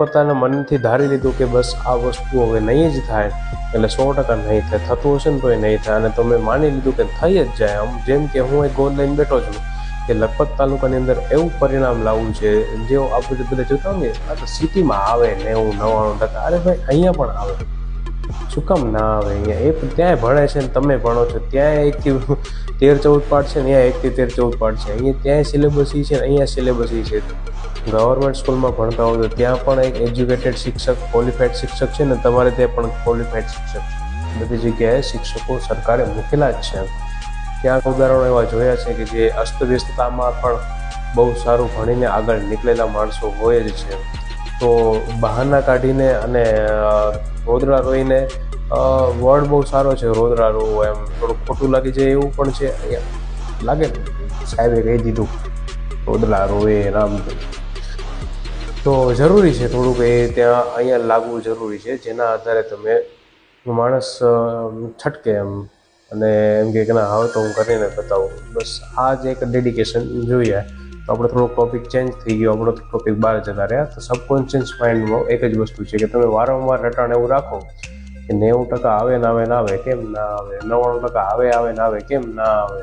પોતાના મનથી ધારી લીધું કે બસ આ વસ્તુ હવે નહીં જ થાય, એટલે 100% નહીં થાય, થતું હશે ને તોય નહીં થાય, અને તમે માની લીધું કે થઈ જ જાય. આમ જેમ કે હું એક ગોલ લઈને બેઠો છું કે લખપત તાલુકાની અંદર એવું પરિણામ લાવવું છે જેઓ આપણે બધા જોતા હોય ને, આ તો સિટીમાં આવે 90-99%. અરે ભાઈ અહીંયા પણ આવે, શું કામ ના આવે? અહીંયા એ ત્યાંય ભણે છે ને તમે ભણો છો, ત્યાં 1-14 પાઠ છે ને અહીંયા 1-13-14 પાઠ છે, અહીંયા ત્યાંય સિલેબસ છે ને અહીંયા સિલેબસ છે. ગવર્મેન્ટ સ્કૂલમાં ભણતા હોય તો ત્યાં પણ એક એજ્યુકેટેડ શિક્ષક, ક્વોલિફાઈડ શિક્ષક છે ને, તમારે ત્યાં પણ ક્વોલિફાઈડ શિક્ષક છે. બધી જગ્યાએ શિક્ષકો સરકારે મૂકેલા જ છે. ક્યાંક ઉદાહરણો એવા જોયા છે કે જે અસ્તવ્યસ્તતામાં પણ બહુ સારું ભણીને આગળ નીકળેલા માણસો હોય જ છે. તો બહાના કાઢીને અને રોદડા રોઈને, વર્ડ બહુ સારો છે રોદડા રોવો, એમ થોડું ખોટું લાગી જાય એવું પણ છે. અહીંયા લાગે ને સાહેબે કહી દીધું રોદડા રોવે રામ, તો જરૂરી છે થોડુંક એ ત્યાં અહીંયા લાગવું જરૂરી છે, જેના આધારે તમે માણસ છટકે એમ અને એમ કે ના હવે તો હું કરીને બતાવું. બસ આ જ એક ડેડિકેશન જોઈએ. તો આપણો થોડોક ટોપિક ચેન્જ થઈ ગયો, આપણો ટોપિક બહાર જતા રહ્યા. તો સબકોન્શિયસ માઇન્ડમાં એક જ વસ્તુ છે કે તમે વારંવાર રટાણ એવું રાખો કે 90% આવે ને આવે ને આવે, કેમ ના આવે? 99% આવે ને આવે, કેમ ના આવે?